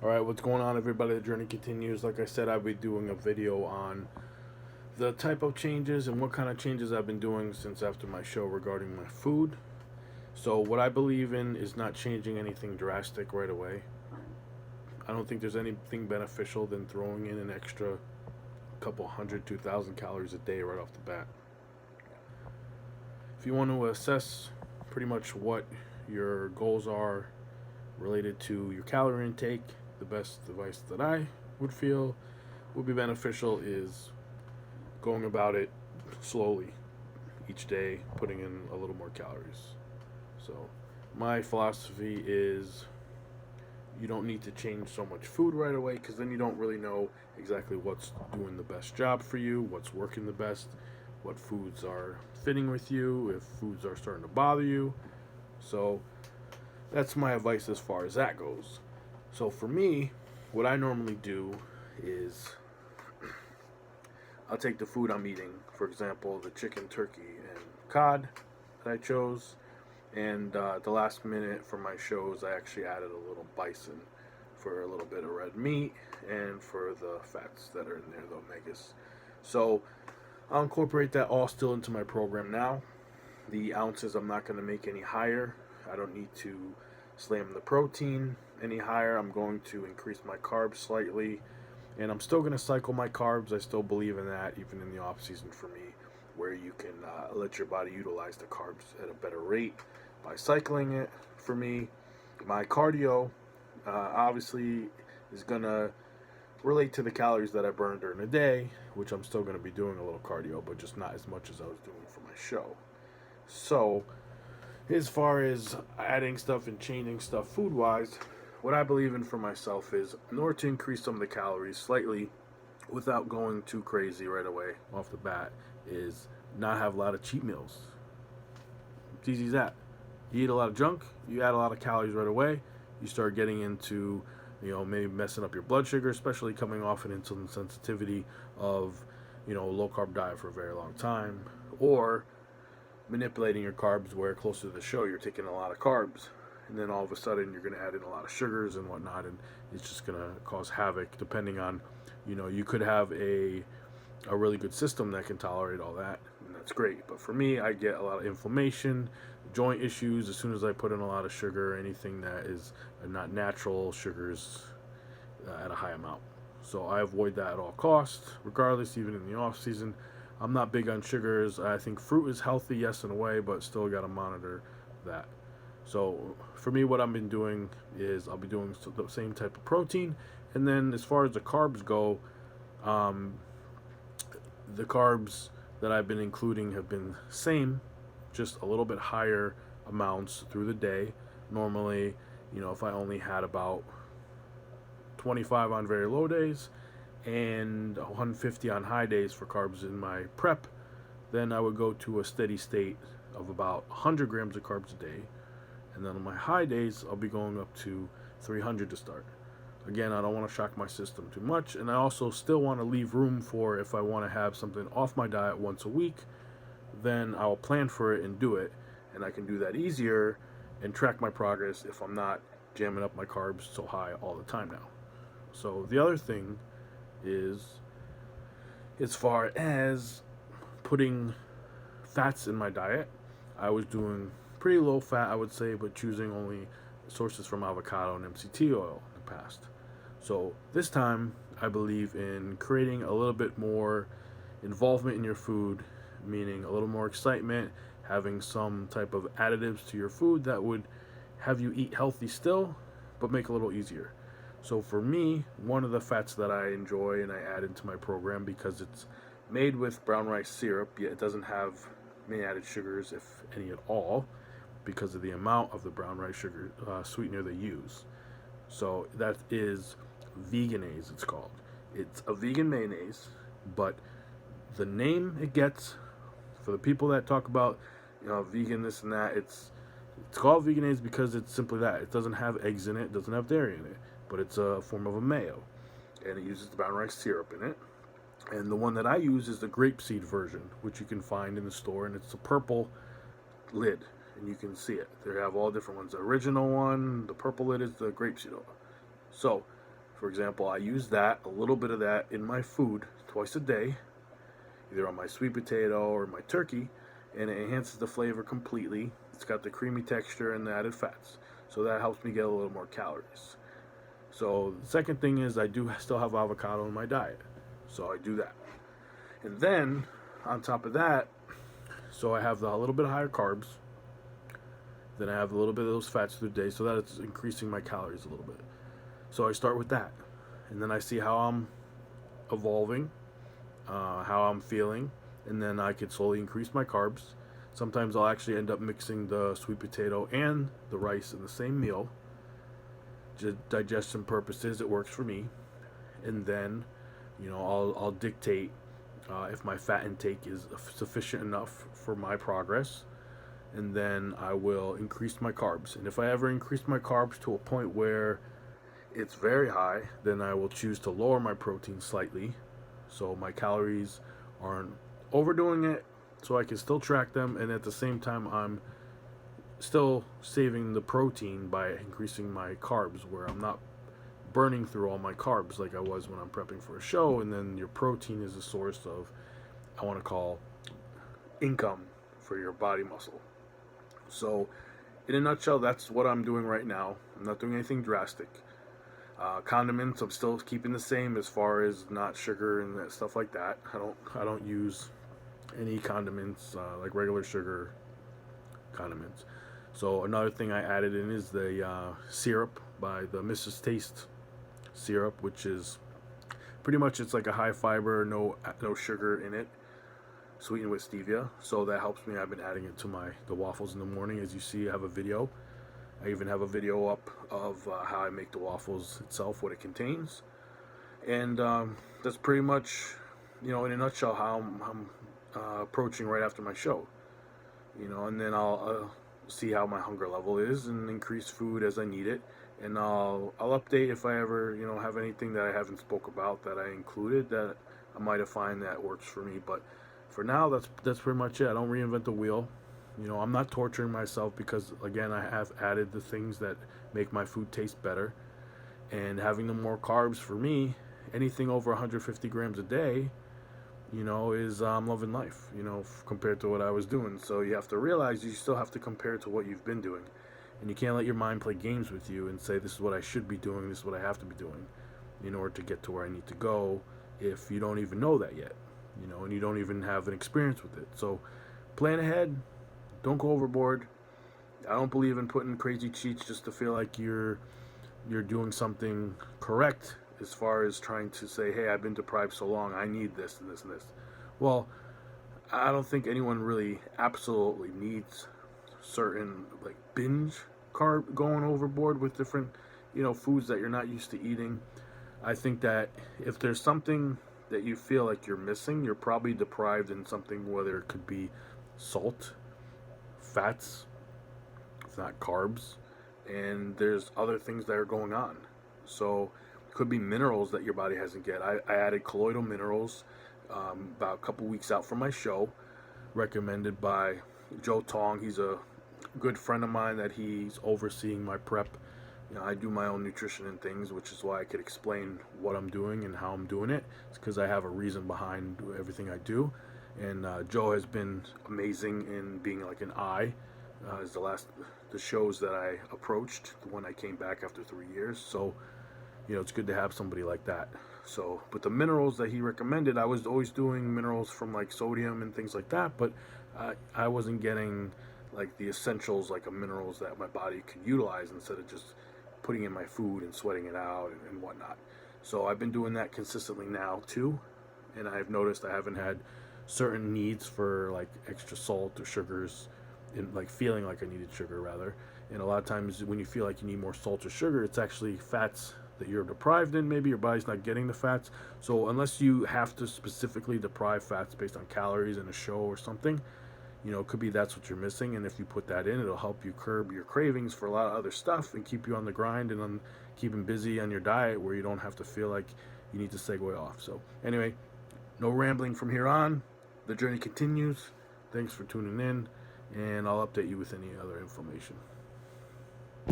Alright, what's going on, everybody? The journey continues. Like I said, I'll be doing a video on the type of changes and what kind of changes I've been doing since after my show regarding my food. So, what I believe in is not changing anything drastic right away. I don't think there's anything beneficial than throwing in an extra couple hundred, 2,000 calories a day right off the bat. If you want to assess pretty much what your goals are related to your calorie intake, the best advice that I would feel would be beneficial is going about it slowly each day, putting in a little more calories. So, my philosophy is you don't need to change so much food right away because then you don't really know exactly what's doing the best job for you, what's working the best, what foods are fitting with you, if foods are starting to bother you. So, that's my advice as far as that goes. So for me, what I normally do is I'll take the food I'm eating, for example, the chicken, turkey, and cod that I chose, and the last minute for my shows, I actually added a little bison for a little bit of red meat and for the fats that are in there, the omegas. So I'll incorporate that all still into my program now. The ounces I'm not going to make any higher. I don't need to slam the protein any higher. I'm going to increase my carbs slightly, and I'm still going to cycle my carbs. I still believe in that, even in the off season for me, where you can let your body utilize the carbs at a better rate by cycling it. For me, my cardio obviously is going to relate to the calories that I burn during the day, which I'm still going to be doing a little cardio, but just not as much as I was doing for my show. So, as far as adding stuff and changing stuff food wise, what I believe in for myself is in order to increase some of the calories slightly without going too crazy right away off the bat, is not have a lot of cheat meals. It's easy as that. You eat a lot of junk, you add a lot of calories right away, you start getting into, maybe messing up your blood sugar, especially coming off an insulin sensitivity of, low carb diet for a very long time, or manipulating your carbs where closer to the show you're taking a lot of carbs, and then all of a sudden you're going to add in a lot of sugars and whatnot, and it's just going to cause havoc. Depending on, you could have a really good system that can tolerate all that, and that's great. But for me, I get a lot of inflammation, joint issues as soon as I put in a lot of sugar, anything that is not natural sugars at a high amount. So I avoid that at all costs, regardless, even in the off season. I'm not big on sugars. I think fruit is healthy, yes, in a way, but still got to monitor that. So for me, what I've been doing is I'll be doing the same type of protein, and then as far as the carbs go, um, the carbs that I've been including have been same, just a little bit higher amounts through the day. Normally, if I only had about 25 on very low days and 150 on high days for carbs in my prep, then I would go to a steady state of about 100 grams of carbs a day. And then on my high days, I'll be going up to 300 to start. Again, I don't want to shock my system too much, and I also still want to leave room for if I want to have something off my diet once a week, then I'll plan for it and do it, and I can do that easier and track my progress if I'm not jamming up my carbs so high all the time now. So the other thing is, as far as putting fats in my diet, I was doing pretty low fat, I would say, but choosing only sources from avocado and MCT oil in the past. So this time, I believe in creating a little bit more involvement in your food, meaning a little more excitement, having some type of additives to your food that would have you eat healthy still, but make it a little easier. So for me, one of the fats that I enjoy and I add into my program because it's made with brown rice syrup, yet it doesn't have many added sugars, if any at all, because of the amount of the brown rice sugar sweetener they use. So that is Vegenaise, it's called. It's a vegan mayonnaise, but the name it gets, for the people that talk about, vegan this and that, it's called Vegenaise because it's simply that. It doesn't have eggs in it, it doesn't have dairy in it, but it's a form of a mayo, and it uses the brown rice syrup in it. And the one that I use is the grapeseed version, which you can find in the store, and it's a purple lid, and you can see it. They have all different ones. The original one, the purple lid, is the grapeseed oil. So For example, I use that, a little bit of that in my food twice a day, either on my sweet potato or my turkey, and it enhances the flavor completely. It's got the creamy texture and the added fats, so that helps me get a little more calories. So the second thing is I do still have avocado in my diet, so I do that. And then on top of that, so I have a little bit of higher carbs, then I have a little bit of those fats through the day, so that it's increasing my calories a little bit. So I start with that, and then I see how I'm evolving, how I'm feeling, and then I could slowly increase my carbs. Sometimes I'll actually end up mixing the sweet potato and the rice in the same meal. Just digestion purposes, it works for me. And then, I'll dictate if my fat intake is sufficient enough for my progress, and then I will increase my carbs. And if I ever increase my carbs to a point where it's very high, then I will choose to lower my protein slightly, so my calories aren't overdoing it, so I can still track them, and at the same time I'm still saving the protein by increasing my carbs, where I'm not burning through all my carbs like I was when I'm prepping for a show. And then your protein is a source of, I want to call, income for your body muscle. So in a nutshell, that's what I'm doing right now. I'm not doing anything drastic. Condiments, I'm still keeping the same as far as not sugar and that stuff like that. I don't use any condiments like regular sugar condiments. So another thing I added in is the syrup by the Mrs. Taste syrup, which is pretty much, it's like a high fiber, no sugar in it, sweetened with stevia. So that helps me. I've been adding it to the waffles in the morning. As you see, I have a video. I even have a video up of how I make the waffles itself, what it contains. And that's pretty much, in a nutshell, how I'm approaching right after my show. And then I'll see how my hunger level is and increase food as I need it. And I'll update if I ever, have anything that I haven't spoke about that I included that I might have find that works for me. But for now, that's pretty much it. I don't reinvent the wheel. I'm not torturing myself, because again, I have added the things that make my food taste better. And having the more carbs, for me, anything over 150 grams a day, is loving life, compared to what I was doing. So you have to realize you still have to compare to what you've been doing. And you can't let your mind play games with you and say, this is what I should be doing, this is what I have to be doing in order to get to where I need to go, if you don't even know that yet, and you don't even have an experience with it. So plan ahead. Don't go overboard. I don't believe in putting crazy cheats just to feel like you're doing something correct, as far as trying to say, hey, I've been deprived so long, I need this and this and this. Well, I don't think anyone really absolutely needs certain, like, binge carb going overboard with different, foods that you're not used to eating. I think that if there's something that you feel like you're missing, you're probably deprived in something, whether it could be salt, fats, if not carbs, and there's other things that are going on. So it could be minerals that your body hasn't get. I added colloidal minerals about a couple weeks out from my show, recommended by Joe Tong. He's a good friend of mine that he's overseeing my prep. I do my own nutrition and things, which is why I could explain what I'm doing and how I'm doing it. It's because I have a reason behind everything I do. And Joe has been amazing in being like an eye. Is the shows that I approached when I came back after 3 years. So, it's good to have somebody like that. So, but the minerals that he recommended, I was always doing minerals from like sodium and things like that, but I wasn't getting like the essentials, like minerals that my body could utilize, instead of just putting in my food and sweating it out and whatnot. So I've been doing that consistently now too, and I've noticed I haven't had certain needs for like extra salt or sugars, in like feeling like I needed sugar rather. And a lot of times when you feel like you need more salt or sugar, it's actually fats that you're deprived in. Maybe your body's not getting the fats. So unless you have to specifically deprive fats based on calories in a show or something, it could be that's what you're missing. And if you put that in, it'll help you curb your cravings for a lot of other stuff and keep you on the grind and on keeping busy on your diet, where you don't have to feel like you need to segue off. So anyway, no rambling from here on. The journey continues. Thanks for tuning in, and I'll update you with any other information.